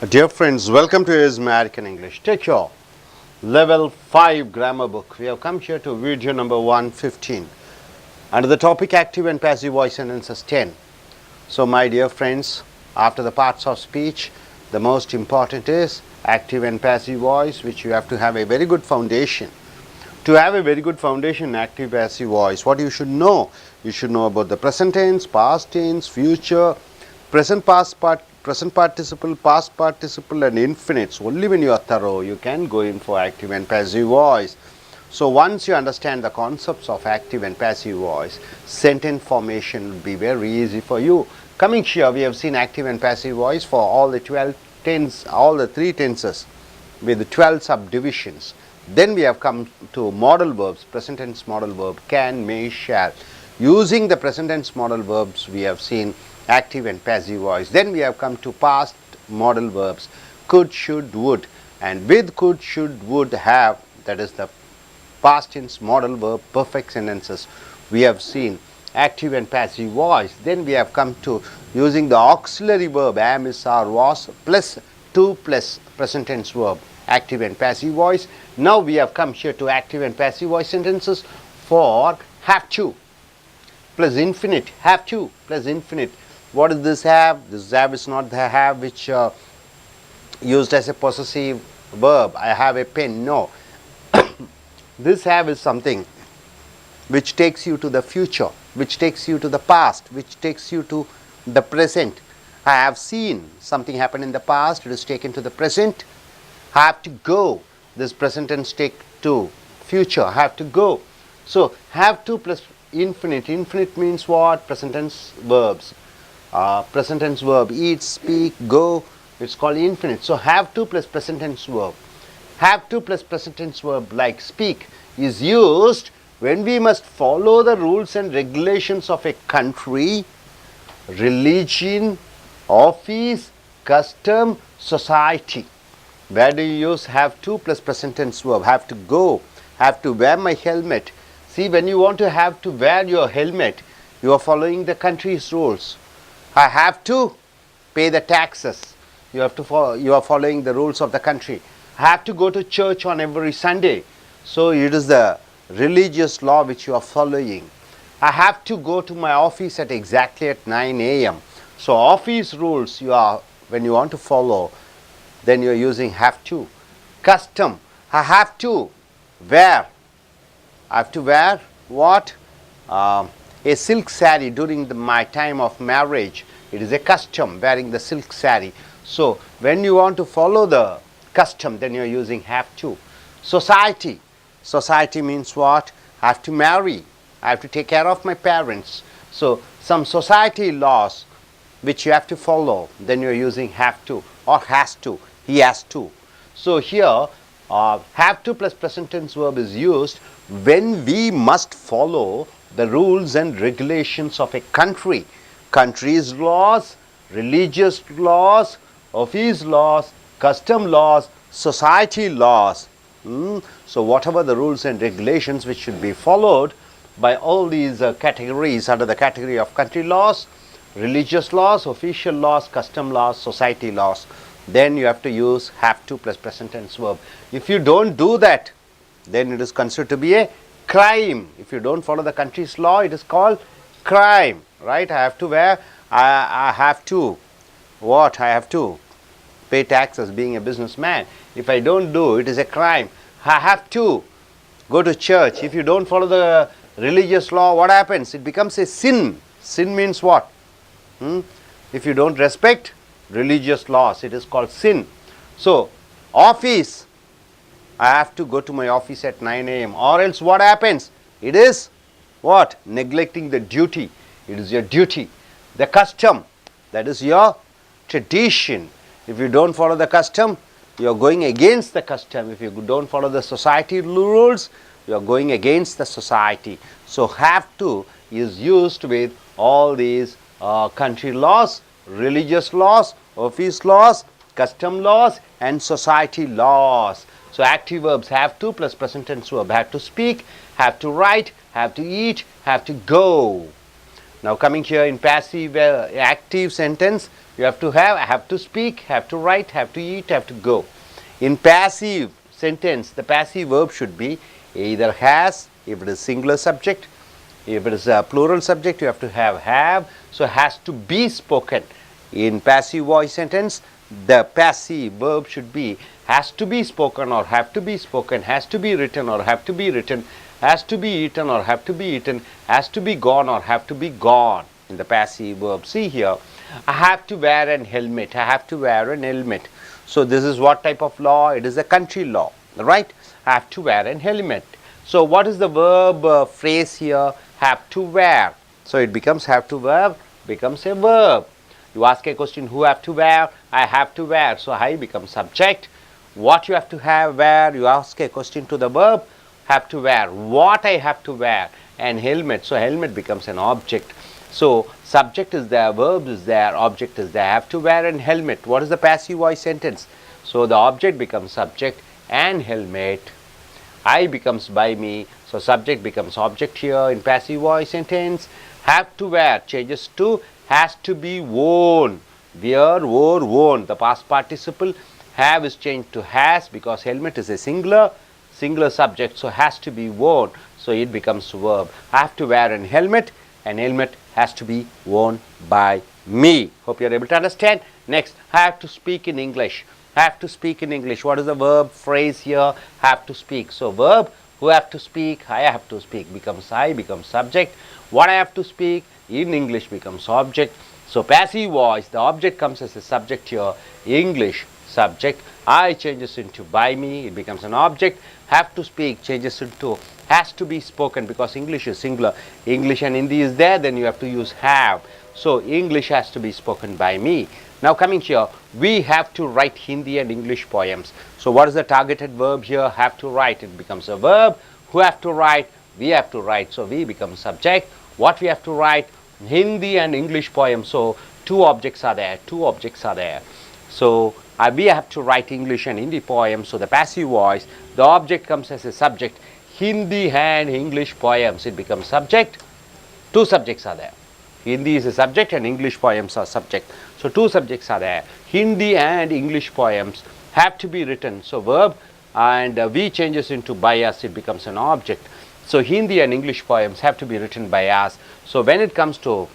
Dear friends, welcome to his American English. Take your level 5 grammar book. We have come here to video number 115 under the topic active and passive voice sentences 10. So my dear friends, after the parts of speech, the most important is active and passive voice, which you have to have a very good foundation. To have a very good foundation in active passive voice, what you should know about the present tense, past tense, future, present participle, past participle and infinites. Only when you are thorough you can go in for active and passive voice. So once you understand the concepts of active and passive voice, sentence formation will be very easy for you. Coming here, we have seen active and passive voice for all the 12 tense, all the 3 tenses with 12 subdivisions. Then we have come to modal verbs, present tense modal verb, can, may, shall. Using the present tense modal verbs, we have seen active and passive voice. Then we have come to past modal verbs, could, should, would, and with could, should, would, have, that is the past tense modal verb perfect sentences. We have seen active and passive voice. Then we have come to using the auxiliary verb am, is, are, was plus to plus present tense verb, active and passive voice. Now we have come here to active and passive voice sentences for have to plus infinite, have to plus infinite. What is this have? This have is not the have which used as a possessive verb. I have a pen. No. This have is something which takes you to the future, which takes you to the past, which takes you to the present. I have seen something happen in the past, it is taken to the present. I have to go. This present tense take to future. I have to go. So have to plus infinite. Infinite means what? Present tense verbs. Present tense verb, eat, speak, go, it's called infinite. So have to plus present tense verb. Have to plus present tense verb like speak is used when we must follow the rules and regulations of a country, religion, office, custom, society. Where do you use have to plus present tense verb? Have to go, have to wear my helmet. See, when you want to have to wear your helmet, you are following the country's rules. I have to pay the taxes. You have to follow, you are following the rules of the country. I have to go to church on every Sunday. So it is the religious law which you are following. I have to go to my office at exactly at 9 a.m. So office rules you are, when you want to follow, then you are using have to. Custom. I have to wear. I have to wear what? A silk saree during my time of marriage. It is a custom wearing the silk saree. So when you want to follow the custom, then you are using have to. Society. Society means what? I have to marry. I have to take care of my parents. So some society laws which you have to follow, then you are using have to or has to. He has to. So here have to plus present tense verb is used when we must follow the rules and regulations of a country. Country's laws, religious laws, office laws, custom laws, society laws. So whatever the rules and regulations which should be followed by all these categories under the category of country laws, religious laws, official laws, custom laws, society laws, then you have to use have to plus present tense verb. If you don't do that, then it is considered to be a crime. If you don't follow the country's law, it is called crime, right? I have to wear, I have to, what? I have to pay taxes being a businessman. If I don't do, it is a crime. I have to go to church. If you don't follow the religious law, what happens? It becomes a sin. Sin means what? If you don't respect religious laws, it is called sin. So, office. I have to go to my office at 9 a.m. or else what happens? It is what? Neglecting the duty. It is your duty. The custom, that is your tradition. If you don't follow the custom, you are going against the custom. If you don't follow the society rules, you are going against the society. So have to is used with all these country laws, religious laws, office laws, custom laws and society laws. So active verbs have to plus present tense verb, have to speak, have to write, have to eat, have to go. Now coming here in passive active sentence, you have to speak, have to write, have to eat, have to go. In passive sentence, the passive verb should be either has, if it is singular subject. If it is a plural subject, you have to have, so has to be spoken. In passive voice sentence, the passive verb should be has to be spoken or have to be spoken, has to be written or have to be written, has to be eaten or have to be eaten, has to be gone or have to be gone in the passive verb. See here, I have to wear an helmet, I have to wear an helmet. So this is what type of law? It is a country law, right? I have to wear an helmet. So what is the verb phrase here? Have to wear. So it becomes have to wear, becomes a verb. You ask a question, who have to wear? I have to wear. So I becomes subject. What you have to have, wear, you ask a question to the verb, have to wear. What I have to wear? An helmet. So helmet becomes an object. So subject is there, verb is there, object is there. Have to wear an helmet. What is the passive voice sentence? So the object becomes subject and helmet. I becomes by me. So subject becomes object here in passive voice sentence. Have to wear changes to has to be worn. Wear, wore, worn. The past participle have is changed to has because helmet is a singular subject. So has to be worn. So it becomes verb. I have to wear an helmet and helmet has to be worn by me. Hope you are able to understand. Next, I have to speak in English. Have to speak in English. What is the verb phrase here? Have to speak. So verb, who have to speak? I have to speak becomes I, becomes subject. What I have to speak in English becomes object. So passive voice, the object comes as a subject here. English, subject. I changes into by me, it becomes an object. Have to speak changes into has to be spoken because English is singular. English and Hindi is there, then you have to use have. So English has to be spoken by me. Now coming here, we have to write Hindi and English poems. So what is the targeted verb here? Have to write. It becomes a verb. Who have to write? We have to write. So we become subject. What we have to write? Hindi and English poems. So two objects are there. Two objects are there. So we have to write English and Hindi poems. So the passive voice, the object comes as a subject. Hindi and English poems. It becomes subject. Two subjects are there. Hindi is a subject and English poems are subject. So two subjects are there. Hindi and English poems have to be written. So verb and we changes into by us, it becomes an object. So Hindi and English poems have to be written by us. So when it comes to,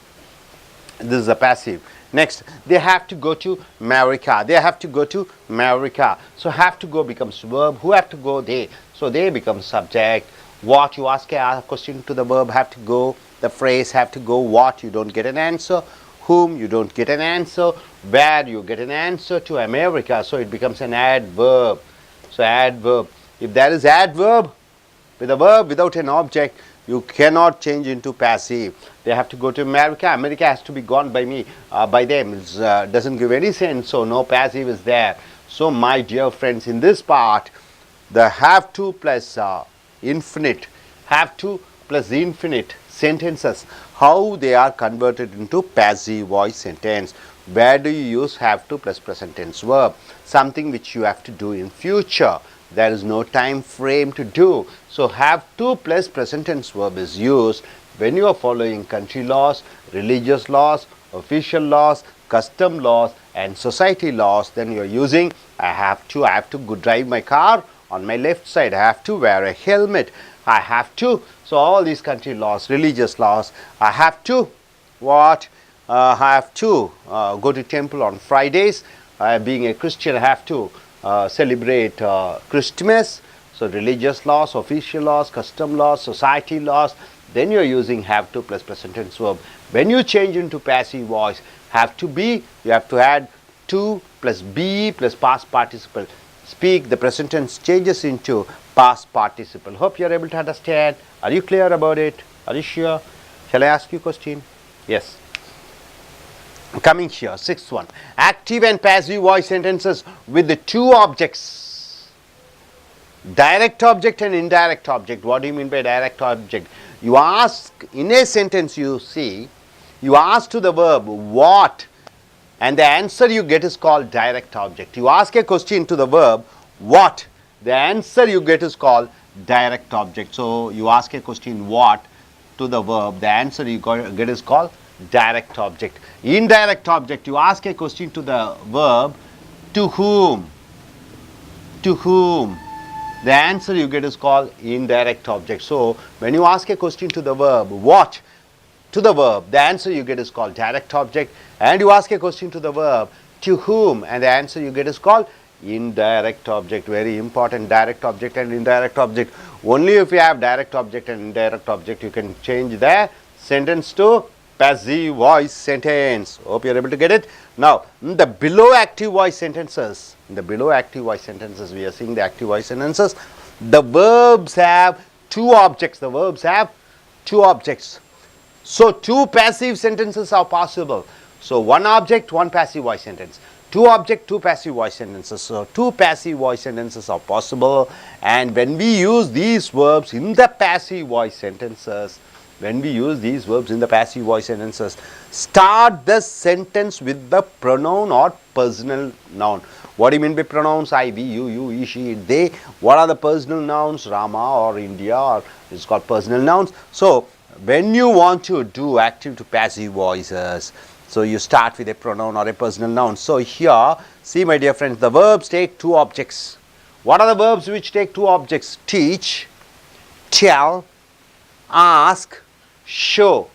this is a passive. Next, they have to go to America. They have to go to America. So have to go becomes verb. Who have to go? They. So they become subject. What you ask a question to the verb have to go. The phrase have to go. What, you don't get an answer. Whom, you don't get an answer. Where, you get an answer. To America. So it becomes an adverb. So adverb. If there is adverb with a verb without an object, you cannot change into passive. They have to go to America. America has to be gone by me, by them. It doesn't give any sense. So no passive is there. So my dear friends, in this part, the have to plus infinite, have to plus infinite sentences, how they are converted into passive voice sentence. Where do you use have to plus present tense verb? Something which you have to do in future. There is no time frame to do. So have to plus present tense verb is used when you are following country laws, religious laws, official laws, custom laws and society laws. Then you are using I have to go drive my car on my left side. I have to wear a helmet. I have to. So all these country laws, religious laws. I have to what? I have to go to temple on Fridays. Being a Christian, I have to celebrate Christmas. So religious laws, official laws, custom laws, society laws. Then you are using have to plus present tense verb. When you change into passive voice, have to be, you have to add to plus be plus past participle. Speak, the present tense changes into past participle. Hope you are able to understand. Are you clear about it? Are you sure? Shall I ask you a question? Yes. Coming here, sixth one. Active and passive voice sentences with the two objects. Direct object and indirect object. What do you mean by direct object? You ask in a sentence, you see, you ask to the verb what, and the answer you get is called direct object. You ask a question to the verb what, the answer you get is called direct object. So you ask a question what, to the verb, the answer you get is called direct object. Indirect object, you ask a question to the verb, to whom? To whom? The answer you get is called indirect object. So, when you ask a question to the verb, what? To the verb, the answer you get is called direct object. And you ask a question to the verb, to whom? And the answer you get is called indirect object. Very important, direct object and indirect object. Only if you have direct object and indirect object, you can change the sentence to passive voice sentence. Hope you are able to get it. Now, in the below active voice sentences, we are seeing the active voice sentences. The verbs have two objects. The verbs have two objects. So, two passive sentences are possible. So, one object, one passive voice sentence. Two object, two passive voice sentences. So, two passive voice sentences are possible. And when we use these verbs in the passive voice sentences, start the sentence with the pronoun or personal noun. What do you mean by pronouns? I, we, you, he, she, it, they. What are the personal nouns? Rama or India, or it's called personal nouns. So, when you want to do active to passive voices, so you start with a pronoun or a personal noun. So, here, see my dear friends, the verbs take two objects. What are the verbs which take two objects? Teach, tell, ask, show.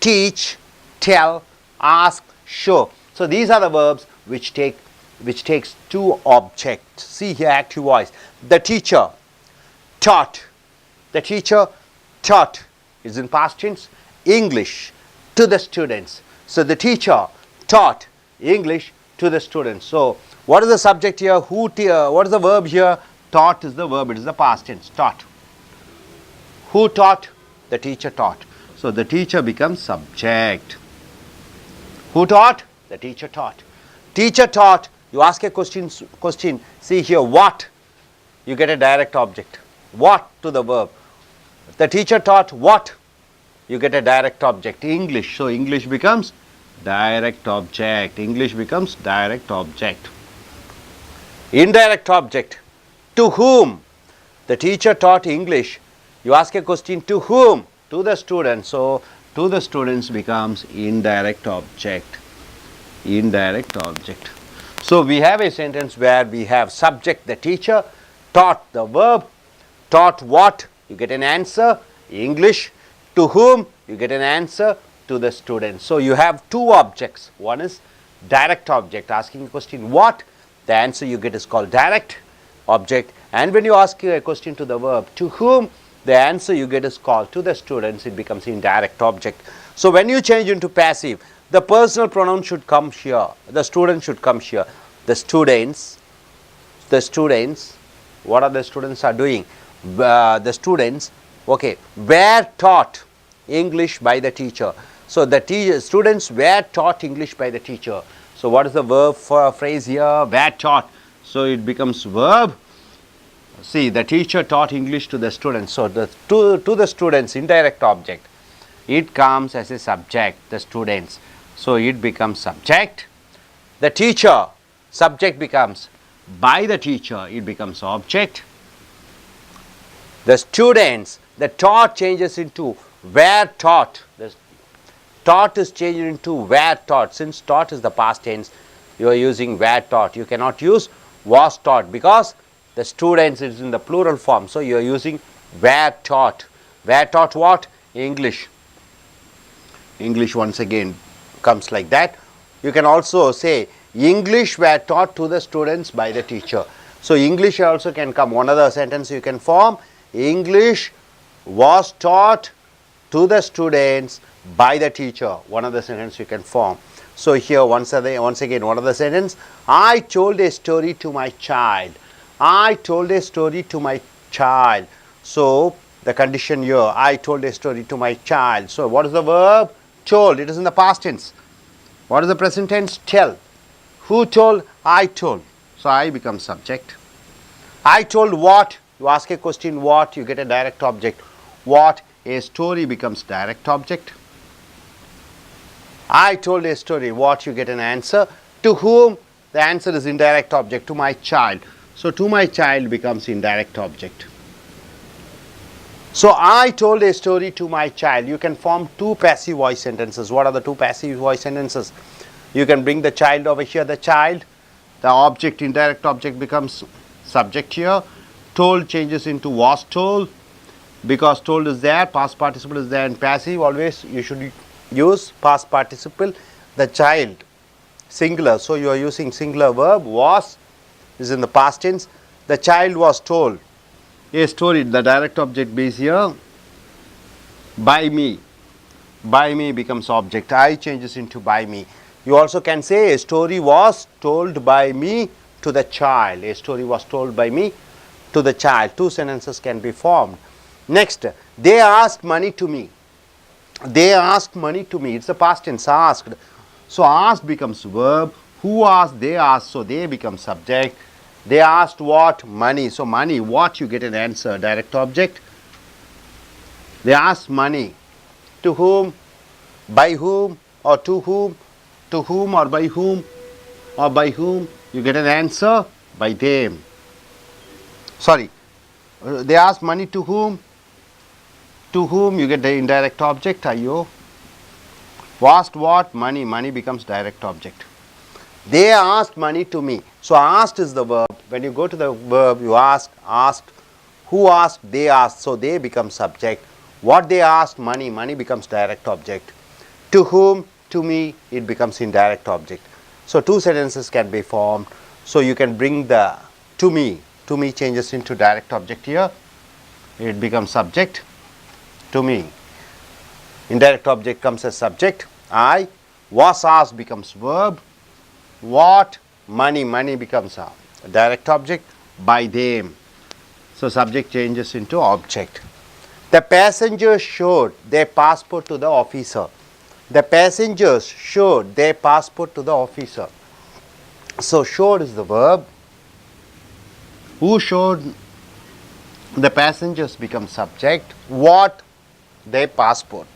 Teach, tell, ask, show. So, these are the verbs which takes two objects. See here, active voice. The teacher taught. The teacher taught is in past tense English to the students. So, the teacher taught English to the students. So, what is the subject here? What is the verb here? Taught is the verb. It is the past tense. Taught. Who taught? The teacher taught. So, the teacher becomes subject. Who taught? The teacher taught. Teacher taught. You ask a question. See here, what? You get a direct object. What to the verb. The teacher taught what? You get a direct object. English. So, English becomes direct object. English becomes direct object. Indirect object. To whom? The teacher taught English. You ask a question, to whom? To the students. So, to the students becomes indirect object. Indirect object. So, we have a sentence where we have subject, the teacher, taught the verb, taught what? You get an answer, English. To whom? You get an answer, to the students. So, you have two objects. One is direct object, asking a question, what? The answer you get is called direct object. And when you ask a question to the verb, to whom? The answer you get is called to the students. It becomes indirect object. So, when you change into passive, the personal pronoun should come here. The student should come here. The students, what are the students are doing? The students, okay, were taught English by the teacher. So, the students were taught English by the teacher. So, what is the verb phrase here? Were taught. So, it becomes verb. See, the teacher taught English to the students. So, to the students, indirect object, it comes as a subject, the students. So, it becomes subject. The teacher, subject becomes by the teacher, it becomes object. The students, the taught changes into were taught. The taught is changed into were taught. Since taught is the past tense, you are using were taught. You cannot use was taught because the students is in the plural form. So, you are using were taught. Were taught what? English. English once again comes like that. You can also say English were taught to the students by the teacher. So, English also can come. One other sentence you can form. English was taught to the students by the teacher. One other sentence you can form. So, here once again one other sentence. I told a story to my child. I told a story to my child. So, the condition here, I told a story to my child. So, what is the verb? Told. It is in the past tense. What is the present tense? Tell. Who told? I told. So, I becomes subject. I told what? You ask a question what? You get a direct object. What? A story becomes direct object. I told a story. What? You get an answer. To whom? The answer is indirect object. To my child. So, to my child becomes indirect object. So I told a story to my child. You can form two passive voice sentences. What are the two passive voice sentences? You can bring the child over here, the child. The object, indirect object becomes subject here. Told changes into was told. Because told is there, past participle is there, and passive always you should use past participle. The child, singular, so you are using singular verb. Was is in the past tense. The child was told a story. The direct object base here. By me. By me becomes object. I changes into by me. You also can say a story was told by me to the child. A story was told by me to the child. Two sentences can be formed. Next, they asked money to me. They asked money to me. It's the past tense, asked. So asked becomes verb. Who asked? They asked. So they become subject. They asked what? Money. So money, what? You get an answer. Direct object. They asked money. To whom? By whom? Or to whom? To whom or by whom? Or by whom? You get an answer. By them. Sorry. They asked money to whom? To whom? You get the indirect object. Ayo. Asked what? Money. Money becomes direct object. They asked money to me. So asked is the verb. When you go to the verb, you ask, asked. Who asked? They asked. So they become subject. What they asked? Money. Money becomes direct object. To whom? To me. It becomes indirect object. So two sentences can be formed. So you can bring the to me. To me changes into direct object here. It becomes subject. To me. Indirect object comes as subject. I. Was asked becomes verb. What? Money. Money becomes a direct object. By them. So subject changes into object. The passengers showed their passport to the officer. The passengers showed their passport to the officer. So showed is the verb. Who showed? The passengers become subject. What? Their passport.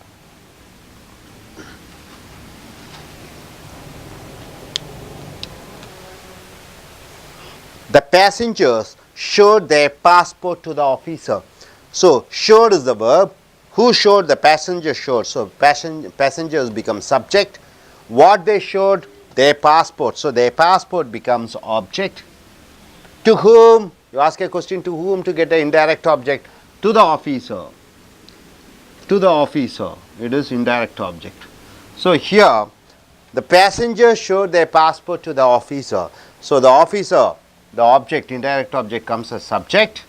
The passengers showed their passport to the officer. So showed is the verb. Who showed? The passenger showed. So passengers become subject. What they showed? Their passport. So their passport becomes object. To whom? You ask a question to whom to get the indirect object. To the officer. To the officer. It is indirect object. So here the passenger showed their passport to the officer. So the officer, the object, indirect object comes as subject.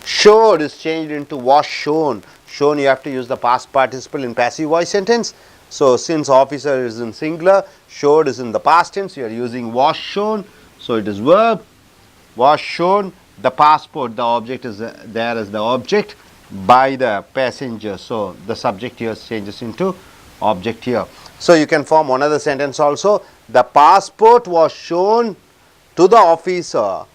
Showed is changed into was shown. Shown, you have to use the past participle in passive voice sentence. So since officer is in singular, showed is in the past tense, you are using was shown. So it is verb. Was shown. The passport, the object is there as the object by the passenger. So the subject here changes into object here. So you can form another sentence also. The passport was shown to the officer.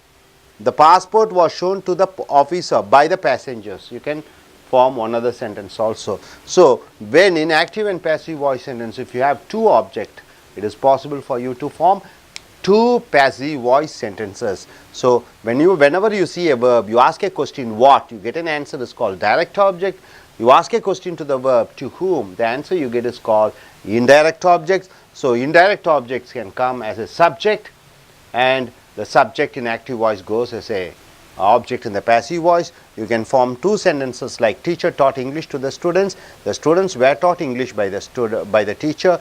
The passport was shown to the officer by the passengers. You can form another sentence also. So when in active and passive voice sentence, if you have two objects, it is possible for you to form two passive voice sentences. So whenever you see a verb, you ask a question what, you get an answer is called direct object. You ask a question to the verb to whom, the answer you get is called indirect objects. So indirect objects can come as a subject, and the subject in active voice goes as a object in the passive voice. You can form two sentences like teacher taught English to the students. The students were taught English by the teacher.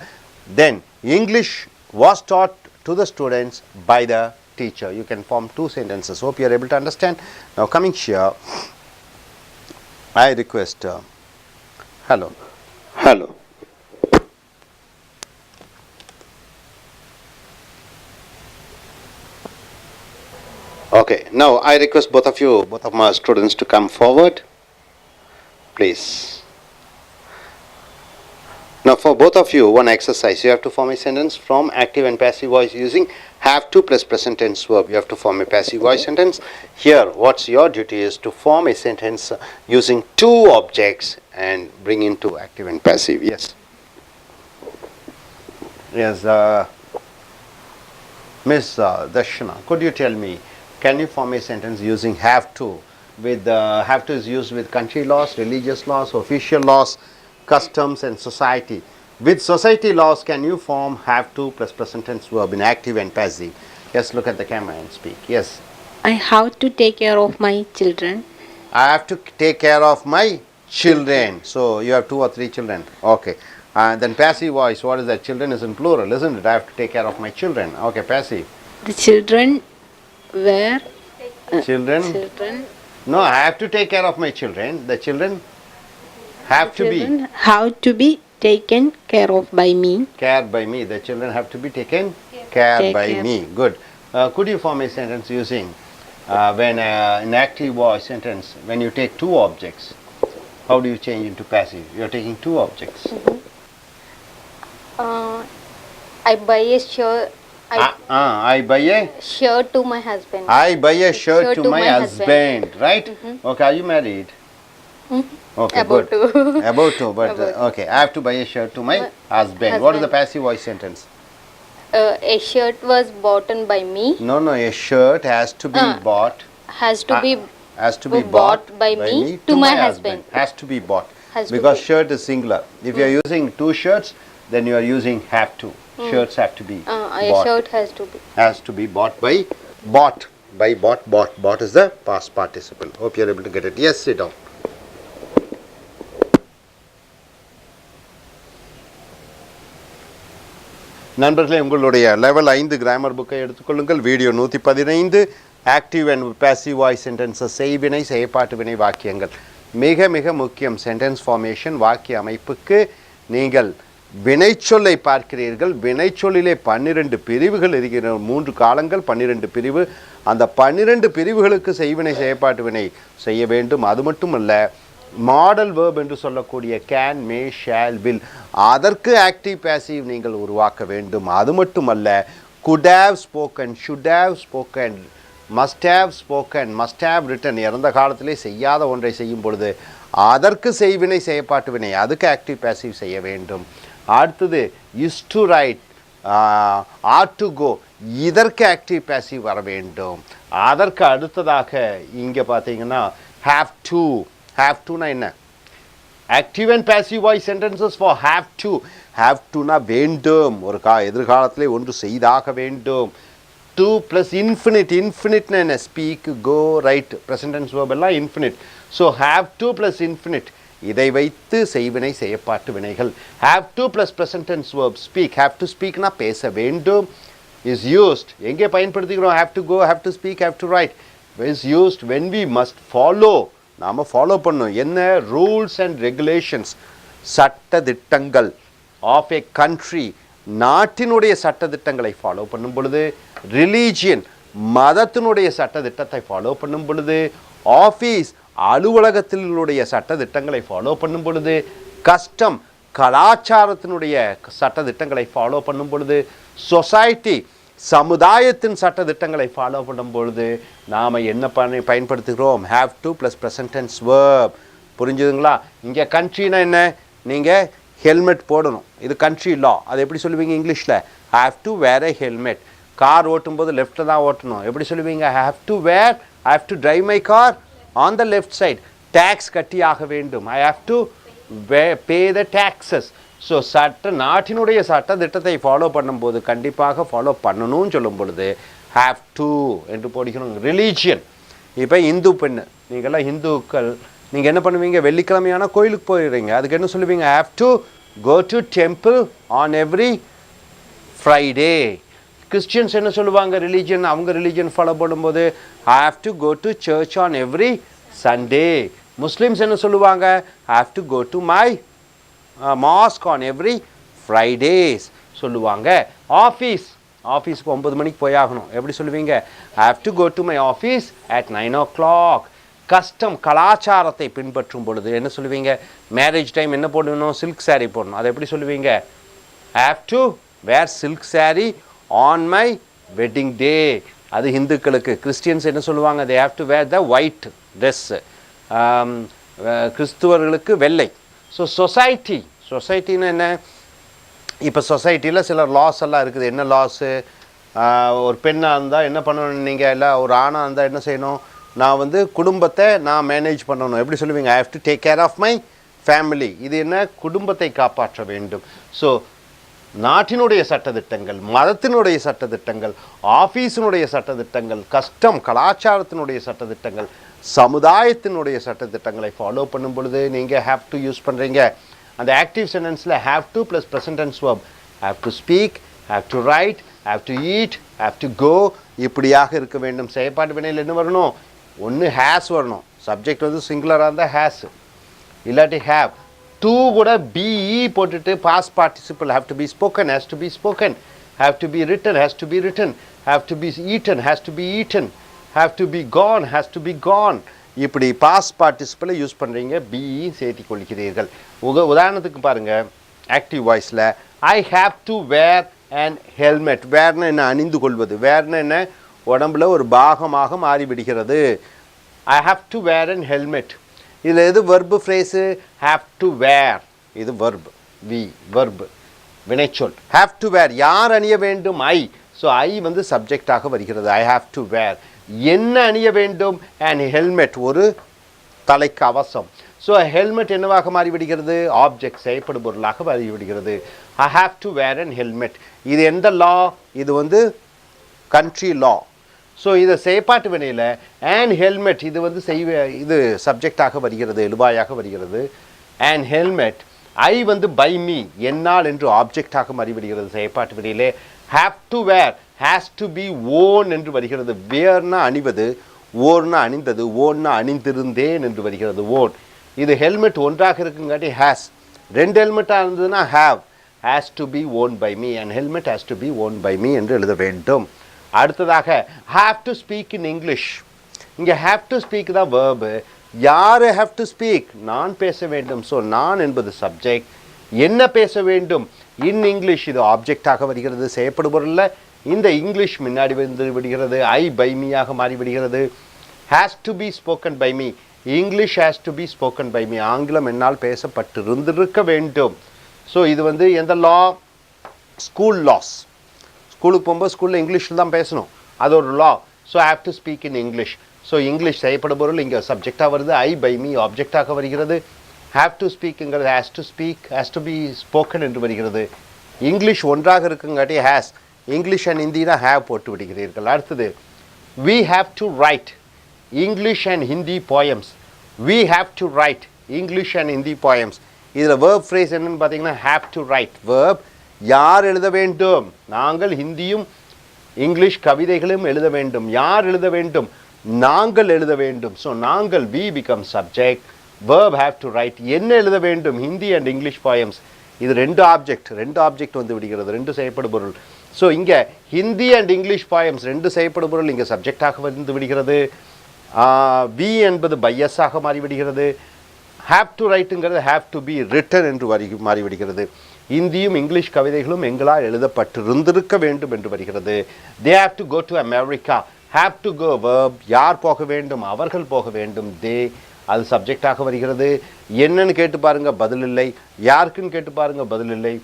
Then English was taught to the students by the teacher. You can form two sentences. Hope you are able to understand. Now coming here, I request hello. Hello. Okay, now I request both of my students to come forward, please. Now for both of you, one exercise, you have to form a sentence from active and passive voice using have to plus present tense verb. You have to form a passive voice sentence. Here, what's your duty is to form a sentence using two objects and bring into active and passive. Yes. Yes, Miss Darshana, could you tell me, can you form a sentence using have to with have to is used with country laws, religious laws, official laws, customs and society. With society laws, can you form have to plus present tense verb in active and passive? Yes, look at the camera and speak. Yes. I have to take care of my children. I have to take care of my children. So you have 2 or 3 children. Okay. Then passive voice, what is that? Children is in plural, isn't it? I have to take care of my children. Okay, passive. The children were Children. No, I have to take care of my children. The children have to be taken care of by me. Care by me. The children have to be taken care by me. Good. Could you form a sentence using when in active voice sentence, when you take 2 objects, how do you change into passive? You are taking 2 objects. I buy a shirt. I buy a Shirt to my husband. I buy a shirt to my husband. Right? Okay. Are you married? Okay, About good. to. About to, but okay. I have to buy a shirt to my husband. What is the passive voice sentence? A shirt was bought by me. No, a shirt has to be bought. Has to be bought by me to my husband. Has to be bought. Has to Because be. shirt is singular. If you are using 2 shirts, then you are using have to. Shirts have to be A bought. shirt has to be. Has to be bought by bought. By bought. Bought is the past participle. Hope you are able to get it. Yes, sit down. நண்பர்களே, உங்களுடைய level 5 grammar புக்கை எடுத்துக்கொள்ளுங்கள். Video 115 active and passive voice sentences, செய்வினை, செயற்பாட்டு வினை வாக்கியங்கள் மிக மிக முக்கியம். சென்டென்ஸ் ஃபார்மேஷன், வாக்கிய அமைப்புக்கு நீங்கள் வினைச்சொல்லை பார்க்கிறீர்கள். வினைச்சொல்லிலே 12 பிரிவுகள் இருக்கிற 3 காலங்கள், 12 பிரிவு. அந்த 12 பிரிவுகளுக்கு செய்வினை, செயற்பாட்டு வினை செய்ய வேண்டும். அது மட்டுமல்ல, மாடல் வேர்ப் என்று சொல்லக்கூடிய கேன், மே, ஷால், வில், அதற்கு ஆக்டிவ் பாசிவ் நீங்கள் உருவாக்க வேண்டும். அது மட்டுமல்ல, could have spoken, should have spoken, must have spoken, must have written, இறந்த காலத்திலே செய்யாத ஒன்றை செய்யும் பொழுது அதற்கு செய்வினை, செயற்பாட்டு வினை, அதுக்கு ஆக்டிவ் பாசிவ் செய்ய வேண்டும். அடுத்தது is to write, ought to go, இதற்கு ஆக்டிவ் பாசிவ் வர வேண்டும். அதற்கு அடுத்ததாக இங்கே பார்த்தீங்கன்னா have to. Have to na என்ன? Active and passive voice sentences for have to. Have to na வேண்டும், ஒரு எதிர்காலத்திலே ஒன்று செய்தாக வேண்டும். To plus infinite. Infinite na என்ன? Speak, go, write. Present tense verb எல்லாம் infinite. So have to plus infinite, இதை வைத்து செய்வினை, செயற்பாட்டு வினைகள். Have to plus present tense verb speak. Have to speak na பேச வேண்டும் is used. எங்கே பயன்படுத்துகிறோம்? Have to go, have to speak, have to write is used when we must follow. நாம் ஃபாலோ பண்ணணும். என்ன? ரூல்ஸ் அண்ட் ரெகுலேஷன்ஸ், சட்ட திட்டங்கள் of A country, நாட்டினுடைய சட்ட திட்டங்களை ஃபாலோ பண்ணும் பொழுது. ரிலீஜியன், மதத்தினுடைய சட்ட திட்டத்தை ஃபாலோ பண்ணும் பொழுது. ஆஃபீஸ், அலுவலகத்தினுடைய சட்ட திட்டங்களை ஃபாலோ பண்ணும் பொழுது. கஸ்டம், கலாச்சாரத்தினுடைய சட்ட திட்டங்களை ஃபாலோ பண்ணும் பொழுது. சொசைட்டி, சமுதாயத்தின் சட்ட திட்டங்களை ஃபாலோ பண்ணும் பொழுது நாம் என்ன பயன்படுத்துகிறோம்? have to plus present tense verb. புரிஞ்சுதுங்களா? இங்கே கண்ட்ரினா என்ன? நீங்கள் ஹெல்மெட் போடணும், இது கண்ட்ரி லா. அது எப்படி சொல்லுவீங்க இங்கிலீஷில்? have to wear a helmet. Car ஓட்டும்போது லெஃப்ட்டில் தான் ஓட்டணும். எப்படி சொல்லுவீங்க? I have to drive my car on the left side. Tax கட்டி ஆக வேண்டும். I have to pay the taxes. So நாட்டினுடைய சட்ட திட்டத்தை ஃபாலோ பண்ணும்போது கண்டிப்பாக ஃபாலோ பண்ணணும்னு சொல்லும் பொழுது have to என்று போடுகிறோம். ரிலீஜியன், இப்போ இந்து பெண்ணு, நீங்கள்லாம் இந்துக்கள், நீங்கள் என்ன பண்ணுவீங்க? வெள்ளிக்கிழமையான கோயிலுக்கு போயிடுறீங்க, அதுக்கு என்ன சொல்லுவீங்க? have to go to temple on every Friday. Christians என்ன சொல்லுவாங்க? ரிலீஜியன், அவங்க ரிலீஜியன் ஃபாலோ பண்ணும்போது have to go to church on every Sunday. Muslims என்ன சொல்லுவாங்க? have to go to my mosque on every Fridays சொல்லுவாங்க. ஆஃபீஸ்க்கு 9 மணிக்கு போயாகணும். எப்படி சொல்லுவீங்க? I have to go to my office at 9 o'clock. Custom, கலாச்சாரத்தை பின்பற்றும் பொழுது என்ன சொல்லுவீங்க? மேரேஜ் டைம் என்ன போடணும்? சில்க் சாரீ போடணும். அதை எப்படி சொல்லுவீங்க? I have to wear silk saree on my wedding day. அது இந்துக்களுக்கு. கிறிஸ்டியன்ஸ் என்ன சொல்லுவாங்க? they have to wear the white dress. கிறிஸ்துவர்களுக்கு வெள்ளை. ஸோ சொசைட்டின்னு என்ன? இப்போ சொசைட்டியில் சில லாஸ் எல்லாம் இருக்குது. என்ன லாஸு? ஒரு பெண்ணாக இருந்தால் என்ன பண்ணணும்? நீங்கள் இல்லை ஒரு ஆணாக இருந்தால் என்ன செய்யணும்? நான் வந்து குடும்பத்தை நான் மேனேஜ் பண்ணணும். எப்படி சொல்லுவீங்க? I have to take care of my family. இது என்ன? குடும்பத்தை காப்பாற்ற வேண்டும். ஸோ நாட்டினுடைய சட்டத்திட்டங்கள், மதத்தினுடைய சட்டத்திட்டங்கள், ஆஃபீஸினுடைய சட்டத்திட்டங்கள், கஸ்டம் கலாச்சாரத்தினுடைய சட்டத்திட்டங்கள், சமுதாயத்தினுடைய சட்டத்திட்டங்களை ஃபாலோ பண்ணும் பொழுது நீங்கள் ஹேவ் டு யூஸ் பண்ணுறீங்க. அந்த ஆக்டிவ் சென்டென்ஸில் have to plus present tense verb, have to speak, have to write, have to eat, have to go, இப்படியாக இருக்க வேண்டும். செயற்பாட்டு வினையில் என்ன வரணும்? ஒன்று ஹேஸ் வரணும். சப்ஜெக்ட் வந்து சிங்குலராக இருந்தால் ஹேஸ், இல்லாட்டி ஹேவ். டூ கூட பிஇ போட்டுட்டு past participle, have to be spoken, has to be spoken, have to be written, has to be written, have to be eaten, has to be eaten, have to be gone, has to be gone. இப்படி past பார்ட்டிசிபிளை use பண்ணுறீங்க, be சேர்த்தி கொள்கிறீர்கள். உதாரணத்துக்கு பாருங்கள், active வாய்ஸில் I have to wear and helmet. வேர்னா என்ன? அணிந்து கொள்வது. வேர்னா என்ன? உடம்புல ஒரு பாகமாக மாறிவிடுகிறது. I have to wear and helmet. இதில் எது verb phrase? Have to wear. இது வெர்பு, வெர்பு வினைச்சொல். ஹேவ் டு வேர், யார் அணிய வேண்டும்? ஐ. ஸோ ஐ வந்து சப்ஜெக்டாக வருகிறது. I have to wear. என்ன அணிய வேண்டும்? அண்ட் ஹெல்மெட், ஒரு தலைக்கவசம். ஸோ ஹெல்மெட் என்னவாக மாறிவிடுகிறது? ஆப்ஜெக்ட், செயற்படும் பொருளாக மாறிவிடுகிறது. I have to wear and helmet. இது எந்த லா? இது வந்து கண்ட்ரி லா. ஸோ இதை செயற்பாட்டு வினையில் அண்ட் ஹெல்மெட் இது வந்து இது சப்ஜெக்டாக வருகிறது, எழுவாயாக வருகிறது. அண்ட் ஹெல்மெட் ஐ வந்து பை மீ, என்னால் என்று ஆப்ஜெக்டாக மாறிவிடுகிறது செயற்பாட்டு வினையிலே. Have to wear, has to be worn என்று வருகிறது. வேர்னா அணிவது, ஓர்னா அணிந்தது, ஓன்னா அணிந்திருந்தேன் என்று வருகிறது. ஓன். இது ஹெல்மெட் ஒன்றாக இருக்குங்காட்டி ஹேஸ். ரெண்டு ஹெல்மெட்டாக இருந்ததுன்னா have. Has to be own by me and helmet has to be own by me என்று எழுத வேண்டும். அடுத்ததாக have to speak in English. இங்கே ஹேவ் டு ஸ்பீக் தான் வேர்பு. யார் ஹேவ் டு ஸ்பீக்? நான் பேச வேண்டும். ஸோ நான் என்பது சப்ஜெக்ட். என்ன பேச வேண்டும்? இன் இங்கிலீஷ், இது ஆப்ஜெக்டாக வருகிறது செயற்படுபொருளில். இந்த இங்கிலீஷ் முன்னாடி வந்து விடுகிறது, ஐ பை மீயாக மாறிவிடுகிறது. Has to be spoken by me, English has to be spoken by me, ஆங்கிலம் என்னால் பேசப்பட்டிருந்திருக்க வேண்டும். ஸோ இது வந்து எந்த லா? School loss. ஸ்கூலுக்கு போகும்போது ஸ்கூலில் இங்கிலீஷில் தான் பேசணும், அது ஒரு law. So have to speak in English. So English செயற்படும் பொருள் இங்கே சப்ஜெக்டாக வருது, ஐ பை மீ ஆப்ஜெக்டாக வருகிறது. ஹேவ் டு ஸ்பீக்குங்கிறது has to speak, has to be spoken என்று வருகிறது. இங்கிலீஷ் ஒன்றாக இருக்குங்காட்டி ஹேஸ், இங்கிலீஷ் அண்ட் ஹிந்தினா ஹேவ் போட்டு விடுகிறீர்கள். அடுத்தது we have to write English and Hindi poems. We have to write English and Hindi poems. இதில் வேர்ப் ஃப்ரேஸ் என்னன்னு பார்த்தீங்கன்னா ஹேவ் டு ரைட். வேர்ப், யார் எழுத வேண்டும்? நாங்கள் ஹிந்தியும் இங்கிலீஷ் கவிதைகளும் எழுத வேண்டும். யார் எழுத வேண்டும்? நாங்கள் எழுத வேண்டும். ஸோ நாங்கள், we become subject, verb have to write. என்ன எழுத வேண்டும்? Hindi and English poems. இது ரெண்டு ஆப்ஜெக்ட் வந்து விடுகிறது, ரெண்டு செயற்படும் பொருள். ஸோ இங்கே ஹிந்தி அண்ட் இங்கிலீஷ் போயம்ஸ் ரெண்டு செயற்படும் பொருள் இங்கே சப்ஜெக்டாக வந்து விடுகிறது. வி என்பது பையஸாக மாறிவிடுகிறது. ஹேவ் டு ரைட்டுங்கிறது ஹேவ் டு பி ரிட்டன் என்று மாறிவிடுகிறது. இந்தியும் இங்கிலீஷ் கவிதைகளும் எங்களால் எழுதப்பட்டிருந்திருக்க வேண்டும் என்று வருகிறது. They have to go to America. Have to go verb, யார் போக வேண்டும்? அவர்கள் போக வேண்டும். தே, அது சப்ஜெக்டாக வருகிறது. என்னன்னு கேட்டு பாருங்க, பதில் இல்லை. யாருக்குன்னு கேட்டு பாருங்க, பதில் இல்லை.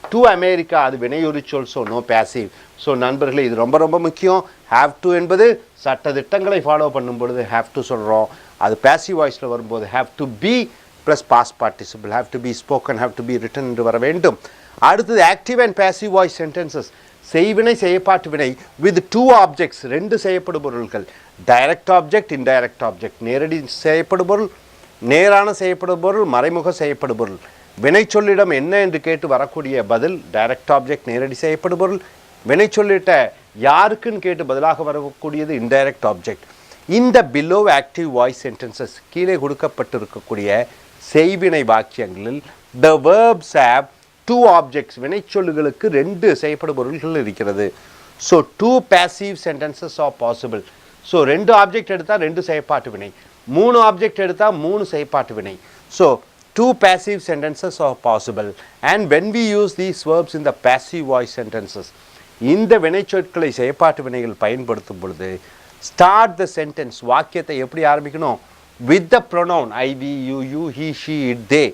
டு அமெரிக்கா, அது வினையுறு சொல். So no passive. ஸோ நண்பர்களே, இது ரொம்ப ரொம்ப முக்கியம். ஹேவ் டு என்பது சட்ட திட்டங்களை ஃபாலோ பண்ணும் பொழுது ஹேவ் டு சொல்கிறோம். அது பேசிவ் வாய்ஸில் வரும்போது have to be plus past participle, have to be spoken, have to be written என்று வர வேண்டும். அடுத்தது active and passive voice sentences. செய்வினை செயற்பாட்டு வினை வித் டூ ஆப்ஜெக்ட்ஸ், ரெண்டு செய்யப்படும் பொருள்கள். Direct object, indirect object. நேரடி செய்யப்படும் பொருள், நேரான செய்யப்படும் பொருள், மறைமுக செய்யப்படும் பொருள். வினை சொல்லிடம் என்ன என்று கேட்டு வரக்கூடிய பதில் டைரக்ட் ஆப்ஜெக்ட், நேரடி செய்யப்படும் பொருள். வினை சொல்லிட்ட யாருக்குன்னு கேட்டு பதிலாக வரக்கூடியது இன்டைரக்ட் ஆப்ஜெக்ட். இந்த பிலோ ஆக்டிவ் வாய்ஸ் சென்டென்சஸ், கீழே கொடுக்கப்பட்டிருக்கக்கூடிய செய்வினை வாக்கியங்களில் the verbs have two objects, வினை சொல்லுகளுக்கு ரெண்டு செய்யப்படும் பொருள்கள் இருக்கிறது. So two passive sentences are possible. So ரெண்டு ஆப்ஜெக்ட் எடுத்தால் ரெண்டு செயற்பாட்டு வினை, மூணு ஆப்ஜெக்ட் எடுத்தால் மூணு செயற்பாட்டு வினை. So two passive sentences are possible, and when we use these verbs in the passive voice sentences, இந்த வினைச்சொற்களை செயற்பாட்டு வினைகள் பயன்படுத்தும் பொழுது start the sentence, வாக்கியத்தை எப்படி ஆரம்பிக்கணும்? with the pronoun I, we, you, he, she, it, they,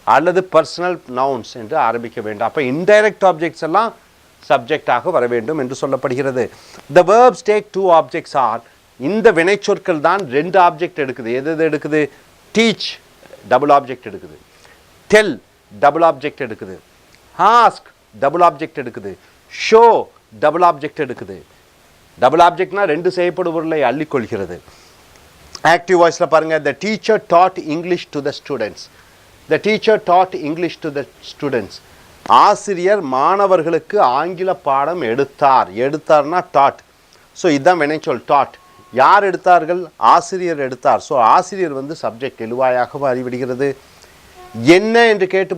அல்லது personal nouns என்று ஆரம்பிக்க வேண்டும். அப்போ indirect objects எல்லாம் சப்ஜெக்டாக வர வேண்டும் என்று சொல்லப்படுகிறது. The verbs take two objects are இந்த வினைச்சொற்கள் தான் ரெண்டு ஆப்ஜெக்ட் எடுக்குது. எது எது எடுக்குது? டீச் டபுள் ஆப்ஜெக்ட் எடுக்குது, டெல் டபுள் ஆப்ஜெக்ட் எடுக்குது, ஆஸ்க் டபுள் ஆப்ஜெக்ட் எடுக்குது, ஷோ டபுள் ஆப்ஜெக்ட் எடுக்குது. டபுள் ஆப்ஜெக்ட்னா ரெண்டு செய்யப்படும் பொருளை அள்ளிக்கொள்கிறது. ஆக்டிவ் வாய்ஸில் பாருங்கள், த teacher taught English to the students. The teacher taught English to the students. ஆசிரியர் மாணவர்களுக்கு ஆங்கில பாடம் எடுத்தார். எடுத்தார்னா டாட். ஸோ இதுதான் வினைச்சொல் டாட். யார் எடுத்தார்கள்? ஆசிரியர் எடுத்தார். ஸோ ஆசிரியர் வந்து சப்ஜெக்ட் எழுவாயாக மாறிவிடுகிறது. என்ன என்று கேட்டு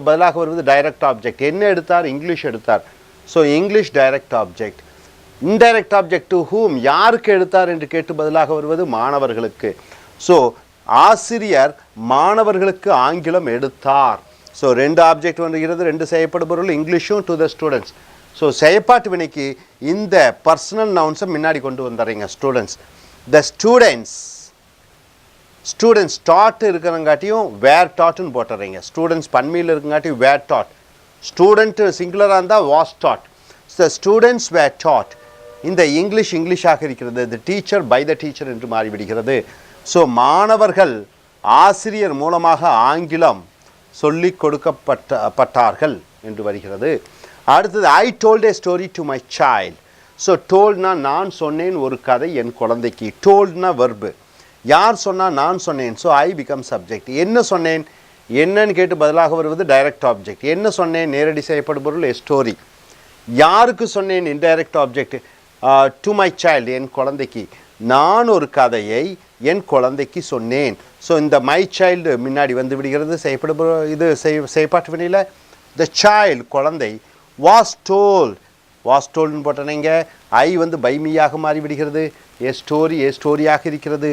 பதிலாக வருவது டைரக்ட் ஆப்ஜெக்ட். என்ன எடுத்தார்? இங்கிலீஷ் எடுத்தார். So English direct object. Indirect object to whom, யாருக்கு எடுத்தார் என்று கேட்டு பதிலாக வருவது மாணவர்களுக்கு. ஸோ ஆசிரியர் மாணவர்களுக்கு ஆங்கிலம் எடுத்தார். ஸோ ரெண்டு ஆப்ஜெக்ட் வருகிறது, ரெண்டு செய்யப்படும் பொருள், இங்கிலீஷும் டு த ஸ்டூடெண்ட்ஸ். ஸோ செயற்பாட்டு வினைக்கு இந்த பர்சனல் நவுன்ஸை முன்னாடி கொண்டு வந்துடுறீங்க. Students, the students. Students taught இருக்கிறங்காட்டியும் வேர் டாட்னு போட்டுறீங்க. ஸ்டூடெண்ட்ஸ் பன்மையில் இருக்குங்காட்டியும் வேர் டாட். ஸ்டூடெண்ட் சிங்குலராக இருந்தால் was taught. The students were taught. இந்த இங்கிலீஷாக இருக்கிறது. The teacher by the teacher என்று மாறிவிடுகிறது. ஸோ மாணவர்கள் ஆசிரியர் மூலமாக ஆங்கிலம் சொல்லிக் கொடுக்கப்பட்டார்கள் என்று வருகிறது. அடுத்தது, I told a story to my child. So டோல்ட்னா நான் சொன்னேன் ஒரு கதை என் குழந்தைக்கு. டோல்ட்னா வெர்பு. யார் சொன்னால்? நான் சொன்னேன். So I become subject. என்ன சொன்னேன்? என்னன்னு கேட்டு பதிலாக வருவது டைரக்ட் ஆப்ஜெக்ட். என்ன சொன்னேன்? நேரடி செய்யப்படும் பொருள் ஏ ஸ்டோரி. யாருக்கு சொன்னேன்? Indirect object. To my child, என் குழந்தைக்கு. நான் ஒரு கதையை என் குழந்தைக்கு சொன்னேன். ஸோ இந்த மை சைல்டு முன்னாடி வந்து விடுகிறது. செய்யப்படும் இது செய்யப்பாட்டு வினையில் த சைல்டு குழந்தை. Was told. வாஸ் டோல்டுன்னு போட்டனீங்க. ஐ வந்து பைமியாக மாறிவிடுகிறது. ஏ ஸ்டோரியாக இருக்கிறது.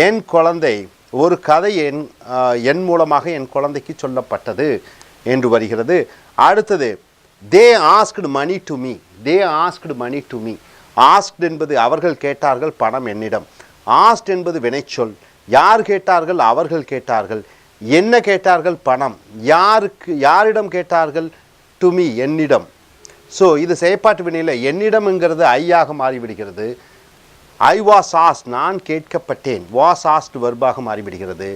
என் குழந்தை ஒரு கதை என் மூலமாக என் குழந்தைக்கு சொல்லப்பட்டது என்று வருகிறது. அடுத்தது, they asked money to me. They asked money to me. Asked என்பது அவர்கள் கேட்டார்கள், பணம் என்னிடம். ஆஸ்ட் என்பது வினைச்சொல். யார் கேட்டார்கள்? அவர்கள் கேட்டார்கள். என்ன கேட்டார்கள்? பணம். யாரிடம் கேட்டார்கள்? டு மீ, என்னிடம். ஸோ இது செயற்பாட்டு வினையில் என்னிடம்ங்கிறது ஐயாக மாறிவிடுகிறது. ஐ வாஸ் ஆஸ்ட், நான் கேட்கப்பட்டேன். வாஸ் ஆஸ்ட் வெர்பாக மாறிவிடுகிறது.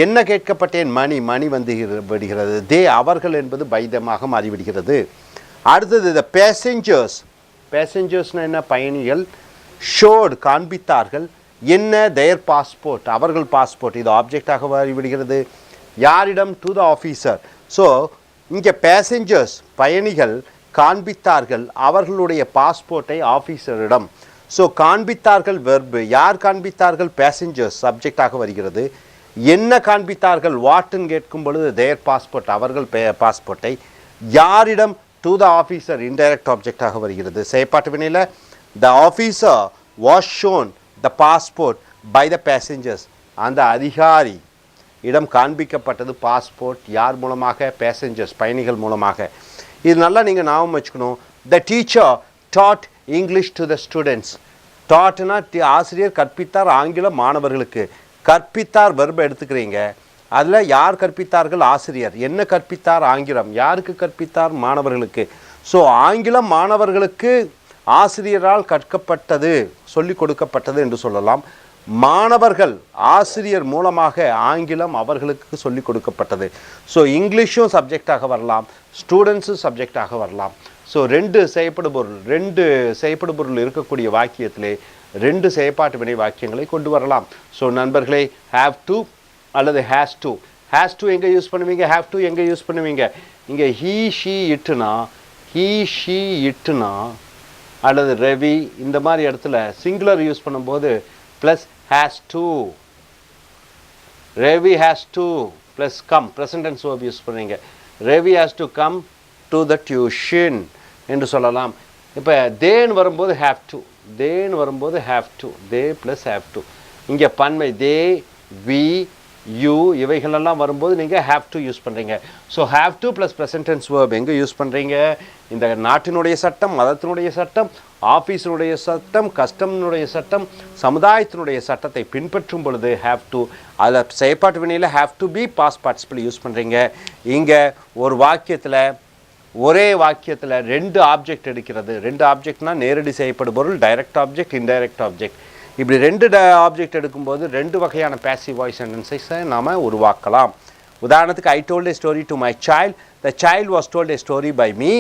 என்ன கேட்கப்பட்டேன்? மணி வந்து விடுகிறது. தே அவர்கள் என்பது பைதமாக மாறிவிடுகிறது. அடுத்தது, த பேசஞ்சர்ஸ். பேசஞ்சர்ஸ்னால் என்ன? பயணிகள். ஷோட் காண்பித்தார்கள். என்ன? தேர் பாஸ்போர்ட், அவர்கள் பாஸ்போர்ட். இது ஆப்ஜெக்டாக மாறிவிடுகிறது. யாரிடம்? To the officer. ஸோ இங்கே பேசஞ்சர்ஸ் பயணிகள் காண்பித்தார்கள் அவர்களுடைய பாஸ்போர்ட்டை ஆஃபீஸரிடம். So காண்பித்தார்கள் verb. யார் காண்பித்தார்கள்? பேசஞ்சர்ஸ் சப்ஜெக்டாக வருகிறது. என்ன காண்பித்தார்கள்? வாட்டுன்னு கேட்கும் பொழுது தேர் பாஸ்போர்ட், அவர்கள் பாஸ்போர்ட்டை. யாரிடம்? டு த ஆஃபீஸர், இன்டைரக்ட் ஆப்ஜெக்டாக வருகிறது. செயற்பாட்டு வினையில் the officer was shown the passport by the passengers. அந்த அதிகாரி இடம் காண்பிக்கப்பட்டது பாஸ்போர்ட். யார் மூலமாக? பேசஞ்சர்ஸ் பயணிகள் மூலமாக. இது நல்லா நீங்கள் ஞாபகம் வச்சுக்கணும். The teacher taught English to the students. டாட்னா ஆசிரியர் கற்பித்தார் ஆங்கிலம் மாணவர்களுக்கு. கற்பித்தார் வெர்பை எடுத்துக்கிறீங்க. அதில் யார் கற்பித்தார்கள்? ஆசிரியர். என்ன கற்பித்தார்? ஆங்கிலம். யாருக்கு கற்பித்தார்? மாணவர்களுக்கு. ஸோ ஆங்கிலம் மாணவர்களுக்கு ஆசிரியரால் கற்கப்பட்டது, சொல்லிக் கொடுக்கப்பட்டது என்று சொல்லலாம். மாணவர்கள் ஆசிரியர் மூலமாக ஆங்கிலம் அவர்களுக்கு சொல்லிக் கொடுக்கப்பட்டது. ஸோ இங்கிலீஷும் சப்ஜெக்டாக வரலாம், ஸ்டூடெண்ட்ஸும் சப்ஜெக்டாக வரலாம். ஸோ ரெண்டு செய்யப்படும் பொருள் இருக்கக்கூடிய வாக்கியத்திலே ரெண்டு செயற்பாட்டு வினை வாக்கியங்களை கொண்டு வரலாம். ஸோ நண்பர்களே, ஹேவ் டு அல்லது ஹேஸ் டு. ஹேஸ் டு எங்கே யூஸ் பண்ணுவீங்க? ஹேவ் டு எங்கே யூஸ் பண்ணுவீங்க? இங்கே ஹீ ஷீ இட்டுனா அல்லது ரவி இந்த மாதிரி இடத்துல சிங்குலர் யூஸ் பண்ணும்போது plus has to. Ravi has to plus come, present tense verb use பண்ணுவீங்க. Ravi has to come to the tuition என்று சொல்லலாம். இப்போ தேன்னு வரும்போது have to. They plus have to. இங்கே பன்மை தே, வி, யூ இவைகளெல்லாம் வரும்போது நீங்கள் ஹேவ் டு யூஸ் பண்ணுறீங்க. So have to plus present tense verb எங்கே யூஸ் பண்ணுறீங்க? இந்த நாட்டினுடைய சட்டம், மதத்தினுடைய சட்டம், ஆஃபீஸினுடைய சட்டம், கஸ்டம்னுடைய சட்டம், சமுதாயத்தினுடைய சட்டத்தை பின்பற்றும் பொழுது ஹேவ் டு. அதில் செயற்பாட்டு வினையில் have to be past participle use பண்ணுறீங்க. இங்கே ஒரு வாக்கியத்தில் ஒரே வாக்கியத்தில் ரெண்டு ஆப்ஜெக்ட் எடுக்கிறது. ரெண்டு ஆப்ஜெக்ட்னால் நேரடி செய்யப்படும் பொருள் டைரக்ட் ஆப்ஜெக்ட், இன்டைரக்ட் ஆப்ஜெக்ட். இப்படி ரெண்டு ஆப்ஜெக்ட் எடுக்கும்போது ரெண்டு வகையான பேசிவ் வாய்ஸ் சென்டென்சஸை நாம் உருவாக்கலாம். உதாரணத்துக்கு I told a story to my child, the child was told a story by me,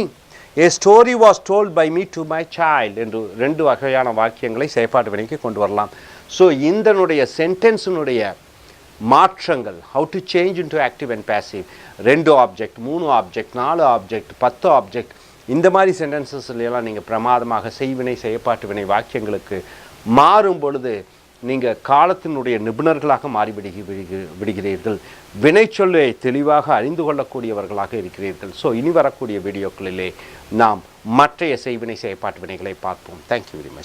a story was told by me to my child என்று ரெண்டு வகையான வாக்கியங்களை செயற்பாட்டு வினைக்கு கொண்டு வரலாம். ஸோ இந்தனுடைய சென்டென்ஸினுடைய மாற்றங்கள், how to change into active and passive, 2 object 3 object 4 object 10 object இந்த மாதிரி சென்டென்சஸ்லாம் நீங்கள் பிரமாதமாக செய்வினை செயற்பாட்டு வினை வாக்கியங்களுக்கு மாறும் பொழுது நீங்கள் காலத்தினுடைய நிபுணர்களாக விடுகிறீர்கள், வினைச்சொல்லை தெளிவாக அறிந்து கொள்ளக்கூடியவர்களாக இருக்கிறீர்கள். ஸோ இனி வரக்கூடிய வீடியோக்களிலே நாம் மற்றைய செய்வினை செயற்பாட்டு வினைகளை பார்ப்போம். Thank you very much.